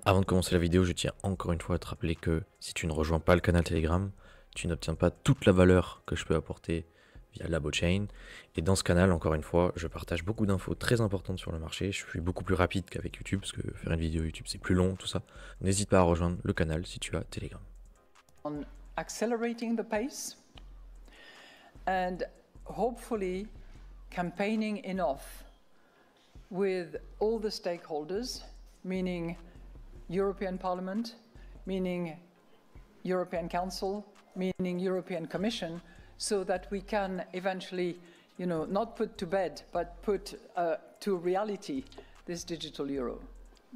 Avant de commencer la vidéo, je tiens encore une fois à te rappeler que si tu ne rejoins pas le canal Telegram, tu n'obtiens pas toute la valeur que je peux apporter via LaboChain. Et dans ce canal, encore une fois, je partage beaucoup d'infos très importantes sur le marché. Je suis beaucoup plus rapide qu'avec YouTube, parce que faire une vidéo YouTube, c'est plus long, tout ça. N'hésite pas à rejoindre le canal si tu as Telegram. On accelerating the pace and hopefully campaigning enough with all the stakeholders, meaning European Parliament, meaning European Council, meaning European Commission, so that we can eventually, not put to bed, but put to reality this digital euro.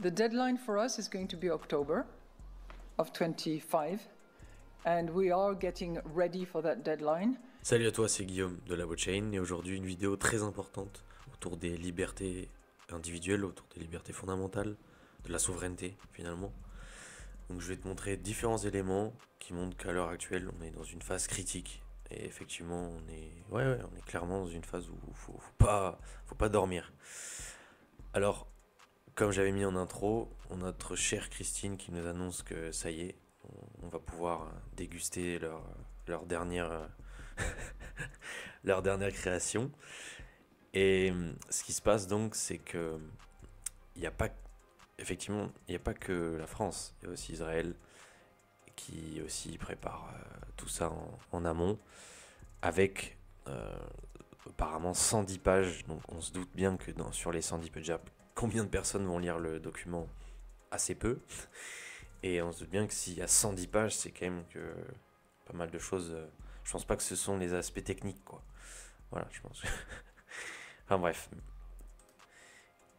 The deadline for us is going to be October of 25, and we are getting ready for that deadline. Salut à toi, c'est Guillaume de LaboChain, et aujourd'hui une vidéo très importante autour des libertés individuelles, autour des libertés fondamentales, de la souveraineté finalement. Donc je vais te montrer différents éléments qui montrent qu'à l'heure actuelle on est dans une phase critique. Et effectivement on est clairement dans une phase où faut pas dormir. Alors comme j'avais mis en intro, on a notre chère Christine qui nous annonce que ça y est, on va pouvoir déguster leur dernière leur dernière création. Et ce qui se passe donc, c'est que il n'y a pas effectivement, il n'y a pas que la France, il y a aussi Israël qui aussi prépare tout ça en amont avec apparemment 110 pages. Donc on se doute bien que sur les 110 pages, déjà, combien de personnes vont lire le document? Assez peu. Et on se doute bien que s'il y a 110 pages, c'est quand même que pas mal de choses. Je pense pas que ce sont les aspects techniques, quoi. Voilà, je pense. Enfin bref.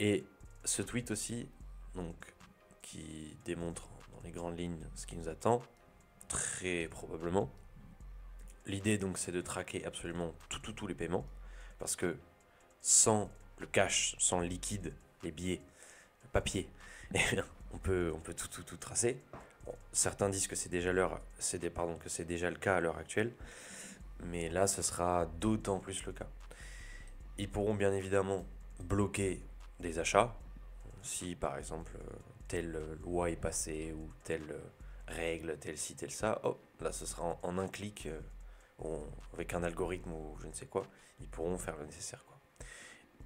Et ce tweet aussi, donc, qui démontre dans les grandes lignes ce qui nous attend, très probablement. L'idée donc c'est de traquer absolument tous les paiements, parce que sans le cash, sans le liquide, les billets, le papier, eh bien, on peut tout tracer. Bon, certains disent que c'est déjà le cas à l'heure actuelle, mais là ce sera d'autant plus le cas. Ils pourront bien évidemment bloquer des achats, si par exemple telle loi est passée ou telle règle, telle ci, telle ça, hop, là ce sera en un clic, avec un algorithme ou je ne sais quoi, ils pourront faire le nécessaire, quoi.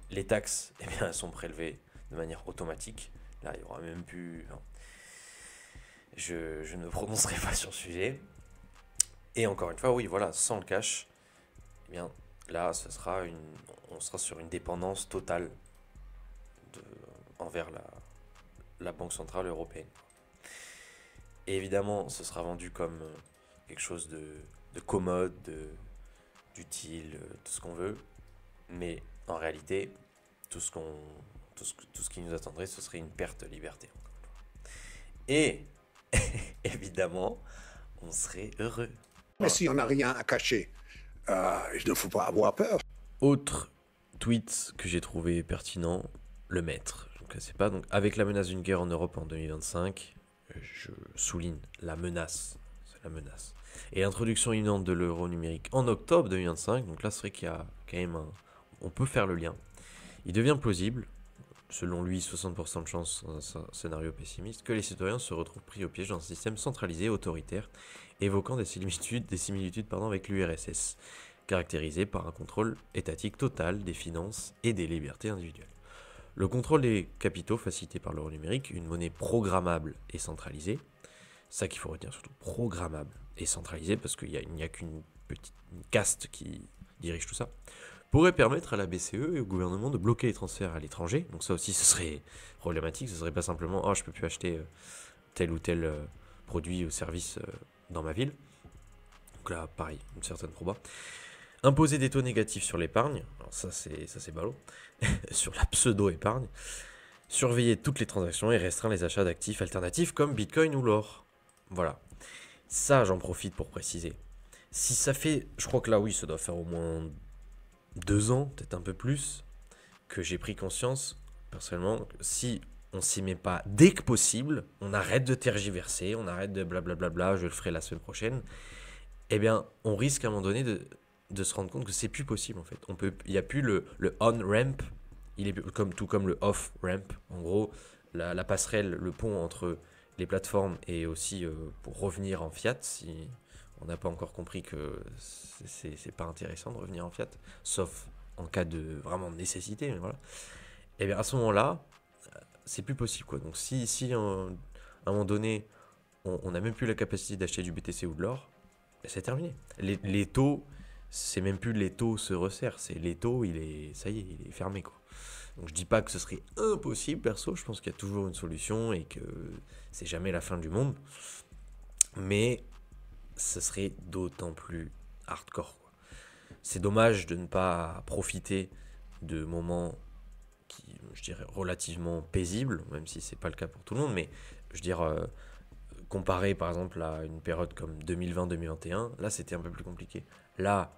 Les taxes, eh bien, elles sont prélevées de manière automatique. Là, il y aura même plus... Non. Je ne prononcerai pas sur le sujet. Et encore une fois, oui, voilà, sans le cash, eh bien, là, on sera sur une dépendance totale envers la Banque Centrale Européenne. Et évidemment, ce sera vendu comme quelque chose de commode, d'utile, tout ce qu'on veut. Mais en réalité, tout ce qui nous attendrait, ce serait une perte de liberté. Et évidemment, on serait heureux. Mais si on n'a rien à cacher, il ne faut pas avoir peur. Autre tweet que j'ai trouvé pertinent, le maître. Je ne connaissais pas. Donc, avec la menace d'une guerre en Europe en 2025, je souligne la menace. C'est la menace. Et l'introduction imminente de l'euro numérique en octobre 2025. Donc là, c'est vrai qu'il y a quand même on peut faire le lien. Il devient plausible, selon lui 60% de chance dans un scénario pessimiste, que les citoyens se retrouvent pris au piège dans un système centralisé, autoritaire, évoquant des similitudes avec l'URSS, caractérisé par un contrôle étatique total des finances et des libertés individuelles. Le contrôle des capitaux facilité par l'euro numérique, une monnaie programmable et centralisée, ça qu'il faut retenir surtout, programmable et centralisée, parce qu'il n'y a qu'une petite caste qui dirige tout ça, pourrait permettre à la BCE et au gouvernement de bloquer les transferts à l'étranger. Donc ça aussi, ce serait problématique. Ce serait pas simplement « Oh, je peux plus acheter tel ou tel produit ou service dans ma ville ». Donc là, pareil, une certaine proba. Imposer des taux négatifs sur l'épargne. Alors ça, c'est ballot. Sur la pseudo-épargne. Surveiller toutes les transactions et restreindre les achats d'actifs alternatifs comme Bitcoin ou l'or. Voilà. Ça, j'en profite pour préciser. Si ça fait... Je crois que là, oui, ça doit faire au moins 2 ans, peut-être un peu plus, que j'ai pris conscience, personnellement, que si on s'y met pas dès que possible, on arrête de tergiverser, on arrête de blablabla, je le ferai la semaine prochaine, eh bien, on risque à un moment donné de se rendre compte que c'est plus possible, en fait. Il n'y a plus le on-ramp, il est tout comme le off-ramp. En gros, la passerelle, le pont entre les plateformes et aussi pour revenir en fiat, si on n'a pas encore compris que c'est pas intéressant de revenir en fiat, sauf en cas de vraiment nécessité, mais voilà. Et bien à ce moment-là, c'est plus possible, quoi. Donc si à un moment donné, on n'a même plus la capacité d'acheter du BTC ou de l'or, c'est terminé. Les taux, c'est même plus les taux se resserrent, c'est les taux, ça y est, il est fermé, quoi. Donc je dis pas que ce serait impossible, perso, je pense qu'il y a toujours une solution et que c'est jamais la fin du monde, mais ce serait d'autant plus hardcore, quoi. C'est dommage de ne pas profiter de moments qui, je dirais, relativement paisibles, même si c'est pas le cas pour tout le monde, mais je veux dire, comparé par exemple à une période comme 2020-2021, là c'était un peu plus compliqué. Là,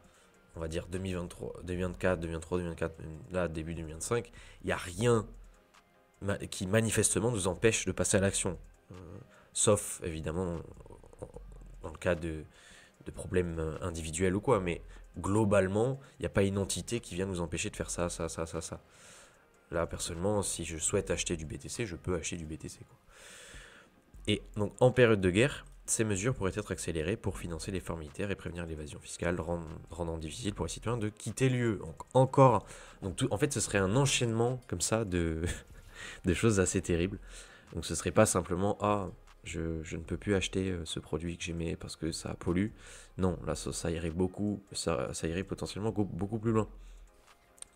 on va dire 2023, 2024, 2023, 2024, là début 2025, il n'y a rien qui manifestement nous empêche de passer à l'action. Sauf évidemment dans le cas de problèmes individuels ou quoi, mais globalement, il n'y a pas une entité qui vient nous empêcher de faire ça. Là, personnellement, si je souhaite acheter du BTC, je peux acheter du BTC, quoi. Et donc, en période de guerre, ces mesures pourraient être accélérées pour financer l'effort militaire et prévenir l'évasion fiscale, rendant difficile pour les citoyens de quitter l'UE. Donc, encore. Donc, en fait, ce serait un enchaînement comme ça de choses assez terribles. Donc, ce serait pas simplement je ne peux plus acheter ce produit que j'aimais parce que ça pollue. Non, là, ça irait ça irait potentiellement beaucoup plus loin.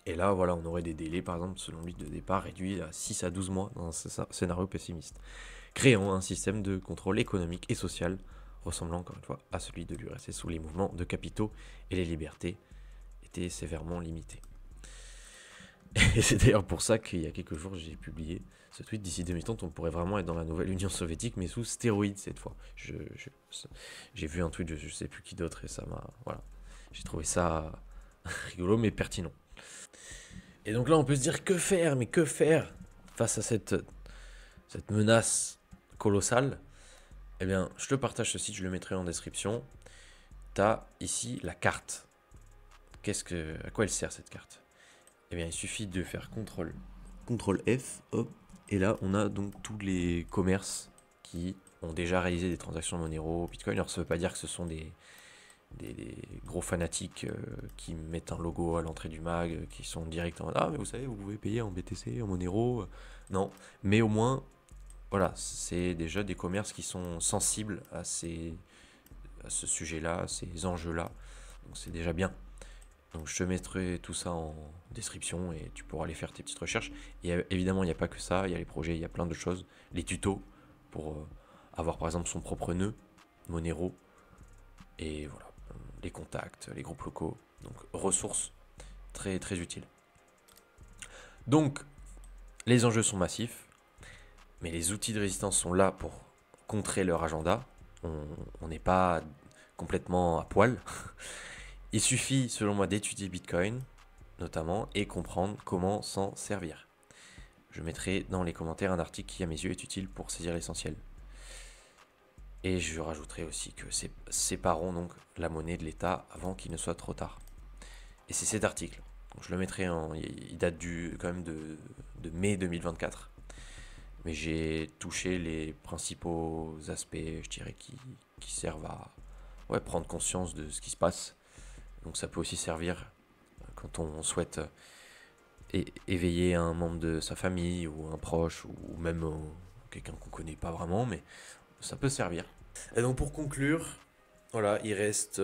Et là, voilà, on aurait des délais, par exemple, selon lui, de départ réduits à 6 à 12 mois dans un scénario pessimiste, créant un système de contrôle économique et social ressemblant encore une fois à celui de l'URSS où les mouvements de capitaux et les libertés étaient sévèrement limités. Et c'est d'ailleurs pour ça qu'il y a quelques jours, j'ai publié ce tweet: d'ici 2030, on pourrait vraiment être dans la nouvelle Union soviétique, mais sous stéroïdes cette fois. J'ai vu un tweet de je sais plus qui d'autre et ça m'a... Voilà. J'ai trouvé ça rigolo mais pertinent. Et donc là, on peut se dire que faire, mais que faire face à cette menace colossale? Eh bien, je te partage ce site, je le mettrai en description. Tu as ici la carte. À quoi elle sert cette carte? Eh bien, il suffit de faire CTRL F, hop, et là, on a donc tous les commerces qui ont déjà réalisé des transactions Monero, Bitcoin. Alors, ça ne veut pas dire que ce sont des gros fanatiques qui mettent un logo à l'entrée du mag, qui sont directement mais vous savez, vous pouvez payer en BTC, en Monero. Non, mais au moins, voilà, c'est déjà des commerces qui sont sensibles à ce sujet-là, à ces enjeux-là. Donc c'est déjà bien. Donc je te mettrai tout ça en description et tu pourras aller faire tes petites recherches. Et évidemment, il n'y a pas que ça, il y a les projets, il y a plein de choses. Les tutos pour avoir par exemple son propre nœud, Monero. Et voilà, les contacts, les groupes locaux. Donc ressources très très utiles. Donc les enjeux sont massifs, mais les outils de résistance sont là pour contrer leur agenda. On n'est pas complètement à poil. Il suffit, selon moi, d'étudier Bitcoin, notamment, et comprendre comment s'en servir. Je mettrai dans les commentaires un article qui, à mes yeux, est utile pour saisir l'essentiel. Et je rajouterai aussi que séparons donc la monnaie de l'État avant qu'il ne soit trop tard. Et c'est cet article. Donc je le mettrai il date quand même de mai 2024. Mais j'ai touché les principaux aspects, je dirais, qui servent à prendre conscience de ce qui se passe. Donc ça peut aussi servir quand on souhaite éveiller un membre de sa famille ou un proche ou même quelqu'un qu'on ne connaît pas vraiment, mais ça peut servir. Et donc pour conclure, voilà, il reste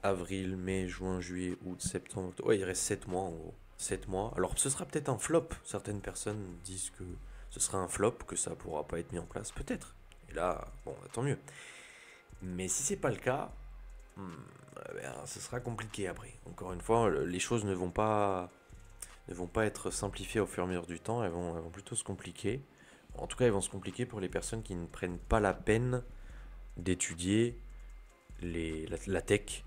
avril, mai, juin, juillet, août, septembre, octobre. Ouais, il reste 7 mois en gros. 7 mois. Alors ce sera peut-être un flop. Certaines personnes disent que ce sera un flop, que ça ne pourra pas être mis en place. Peut-être. Et là, bon, tant mieux. Mais si c'est pas le cas, ce sera compliqué après. Encore une fois, les choses ne vont pas être simplifiées au fur et à mesure du temps. Elles vont plutôt se compliquer. En tout cas, elles vont se compliquer pour les personnes qui ne prennent pas la peine d'étudier la tech,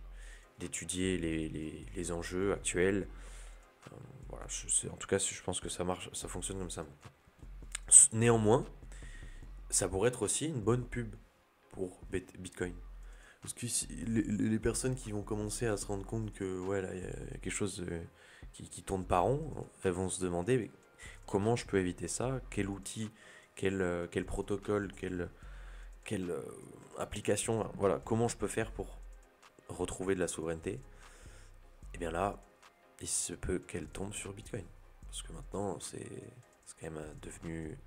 d'étudier les enjeux actuels. Voilà, en tout cas, je pense que ça marche, ça fonctionne comme ça. Néanmoins, ça pourrait être aussi une bonne pub pour Bitcoin. Parce que les personnes qui vont commencer à se rendre compte que là, il y a quelque chose qui tourne pas rond, elles vont se demander comment je peux éviter ça, quel outil quel protocole, quelle application, voilà, comment je peux faire pour retrouver de la souveraineté, et bien là, il se peut qu'elle tombe sur Bitcoin. Parce que maintenant, c'est quand même devenu,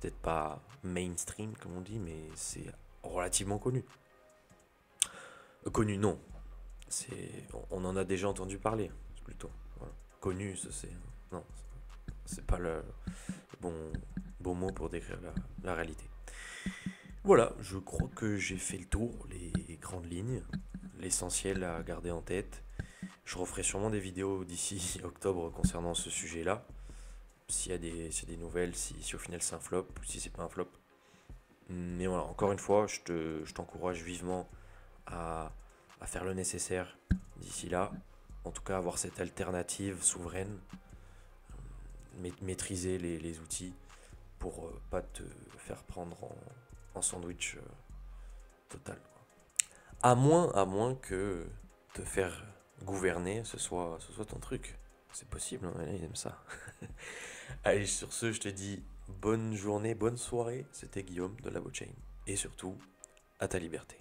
peut-être pas mainstream comme on dit, mais c'est relativement connu. Connu, non. On en a déjà entendu parler, plutôt. Voilà. Connu, ça c'est... Non, c'est pas le bon mot pour décrire la réalité. Voilà, je crois que j'ai fait le tour, les grandes lignes, l'essentiel à garder en tête. Je referai sûrement des vidéos d'ici octobre concernant ce sujet-là. S'il y a des nouvelles, si au final c'est un flop, ou si c'est pas un flop. Mais voilà, encore une fois, je t'encourage vivement à faire le nécessaire d'ici là. En tout cas, avoir cette alternative souveraine, maîtriser les outils pour pas te faire prendre en sandwich total, quoi. À moins que te faire gouverner, ce soit ton truc. C'est possible, hein, ils aiment ça. Allez, sur ce, je te dis bonne journée, bonne soirée. C'était Guillaume de la blockchain. Et surtout, à ta liberté.